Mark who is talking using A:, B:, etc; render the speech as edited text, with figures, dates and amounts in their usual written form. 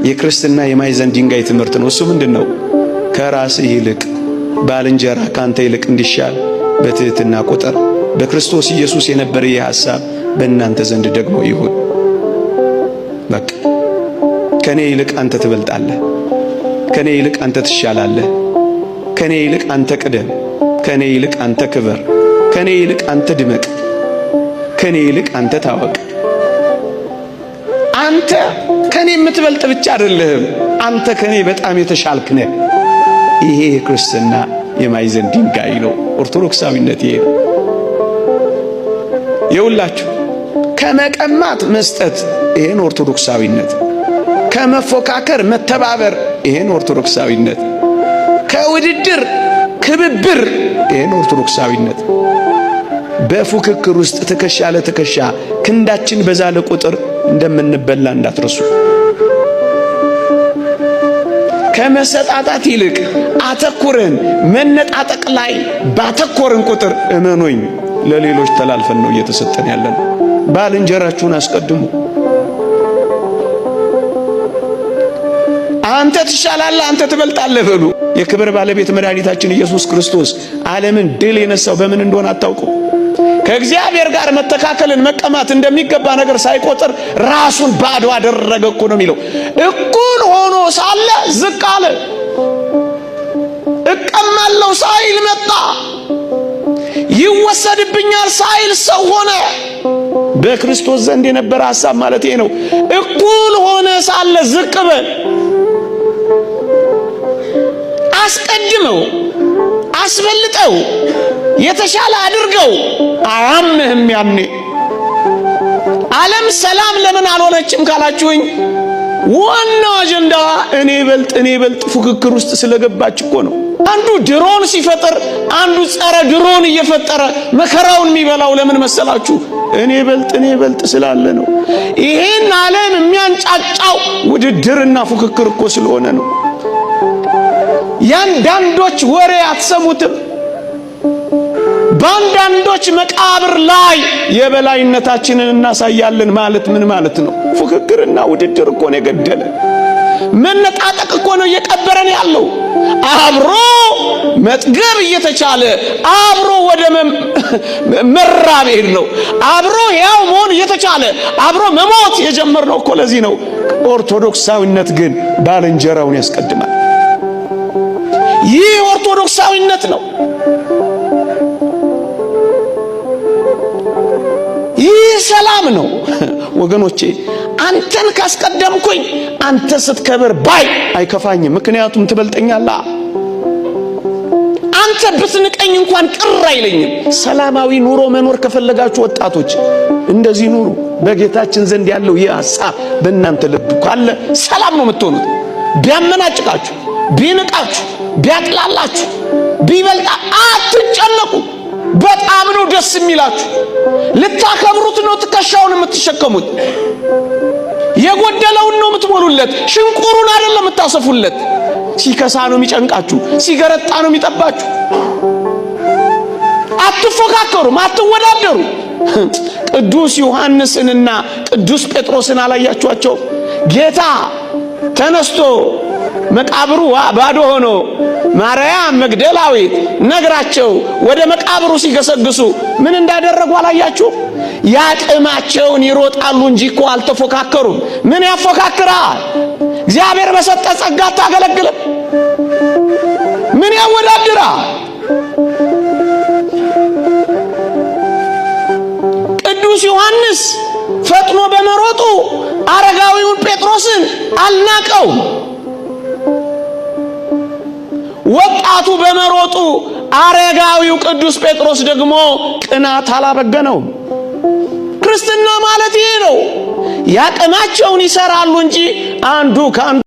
A: የክርስትና የማዕዘን ድንጋይ ትምህርት ነው። እሱ ምንድነው? ከራስህ ይልቅ ባልንጀራ ካንተ ይልቅ እንዲሻል በትህትና ቁጠር። በክርስቶስ ኢየሱስ የነበረ ይህ ሐሳብ በእናንተ ዘንድ ደግሞ ይሁን። በቃ ከኔ ይልቅ አንተ ትበልጣለህ፣ ከኔ ይልቅ አንተ ትሻላለህ፣ ከኔ ይልቅ አንተ ቅደም፣ ከኔ ይልቅ አንተ ክበር፣ ከኔ ይልቅ አንተ ድመቅ፣ ከኔ ይልቅ አንተ ታወቅ። አንተ ከኔ የምትበልጥ ብቻ አይደለህም፣ አንተ ከኔ በጣም የተሻልክ ነህ። ይሄ የክርስትና የማዕዘን ድንጋይ ነው። ኦርቶዶክሳዊነት ይሄ ነው። የሁላችሁ ከመቀማት መስጠት፣ ይሄን ኦርቶዶክሳዊነት። ከመፎካከር መተባበር፣ ይሄን ኦርቶዶክሳዊነት። ከውድድር ክብብር፣ ይሄን ኦርቶዶክሳዊነት። በፉክክር ውስጥ ትከሻ ለትከሻ ክንዳችን በዛለ ቁጥር እንደምንበላ እንዳትረሱ። ከመሰጣጣት ይልቅ አተኩረን መነጣጠቅ ላይ ባተኮርን ቁጥር እመኖኝ ለሌሎች ተላልፈን ነው እየተሰጠን ያለን። ባልንጀራችሁን አስቀድሙ። አንተ ትሻላለህ፣ አንተ ትበልጣለህ በሉ። የክብር ባለቤት መድኃኒታችን ኢየሱስ ክርስቶስ ዓለምን ድል የነሳው በምን እንደሆነ አታውቁ? ከእግዚአብሔር ጋር መተካከልን መቀማት እንደሚገባ ነገር ሳይቆጥር ራሱን ባዶ አደረገ እኮ ነው የሚለው። እኩል ሆኖ ሳለ ዝቅ አለ። እቀማለሁ ሳይል መጣ። ይወሰድብኛል ሳይል ሰው ሆነ። በክርስቶስ ዘንድ የነበረ ሐሳብ ማለት ይሄ ነው። እኩል ሆነ ሳለ ዝቅ በል። አስቀድመው፣ አስበልጠው፣ የተሻለ አድርገው። አያምንህም ያኔ። ዓለም ሰላም ለምን አልሆነችም ካላችሁኝ፣ ዋናው አጀንዳዋ እኔ በልጥ ፉክክር ውስጥ ስለገባች እኮ ነው። አንዱ ድሮን ሲፈጠር አንዱ ጸረ ድሮን እየፈጠረ መከራውን የሚበላው ለምን መሰላችሁ? እኔ በልጥ ስላለ ነው። ይሄን ዓለም የሚያንጫጫው ውድድርና ፉክክር እኮ ስለሆነ ነው። ያንዳንዶች ወሬ አትሰሙትም? በአንዳንዶች መቃብር ላይ የበላይነታችንን እናሳያለን ማለት ምን ማለት ነው? ፉክክርና ውድድር እኮ ነው የገደለ። መነጣጠቅ እኮ ነው እየቀበረን ያለው። አብሮ መጥገብ እየተቻለ አብሮ ወደ መራብ ሄድ ነው። አብሮ ያው መሆን እየተቻለ አብሮ መሞት የጀመርነው እኮ ለዚህ ነው። ኦርቶዶክሳዊነት ግን ባልንጀራውን ያስቀድማል። ይህ ኦርቶዶክሳዊነት ነው። ይህ ሰላም ነው ወገኖቼ። አንተን ካስቀደምኩኝ አንተ ስትከብር ባይ አይከፋኝም፣ ምክንያቱም ትበልጠኛለህ። አንተ ብትንቀኝ እንኳን ቅር አይለኝም። ሰላማዊ ኑሮ መኖር ከፈለጋችሁ ወጣቶች እንደዚህ ኑሩ። በጌታችን ዘንድ ያለው ይህ ሐሳብ በእናንተ ልብ ካለ ሰላም ነው የምትሆኑት። ቢያመናጭቃችሁ፣ ቢንቃችሁ፣ ቢያጥላላችሁ፣ ቢበልጣ አትጨነቁ። በጣም ነው ደስ የሚላችሁ። ልታከብሩት ነው ትከሻውን የምትሸከሙት። የጎደለውን ነው የምትሞሉለት፣ ሽንቁሩን አይደለም የምታሰፉለት። ሲከሳ ነው የሚጨንቃችሁ፣ ሲገረጣ ነው የሚጠባችሁ። አትፎካከሩም፣ አትወዳደሩ። ቅዱስ ዮሐንስንና ቅዱስ ጴጥሮስን አላያችኋቸው? ጌታ ተነስቶ መቃብሩ ባዶ ሆኖ ማርያም መግደላዊት ነግራቸው ወደ መቃብሩ ሲገሰግሱ ምን እንዳደረጉ አላያችሁ? ያቅማቸውን ይሮጣሉ እንጂ እኮ አልተፎካከሩም። ምን ያፎካክራል? እግዚአብሔር በሰጠ ጸጋ አታገለግልም? ምን ያወዳድራል? ቅዱስ ዮሐንስ ፈጥኖ በመሮጡ አረጋዊውን ጴጥሮስን አልናቀው። ወጣቱ በመሮጡ አረጋዊው ቅዱስ ጴጥሮስ ደግሞ ቅናት አላበገነው። ክርስትና ማለት ይሄ ነው። ያቅማቸውን ይሰራሉ እንጂ አንዱ ከአንዱ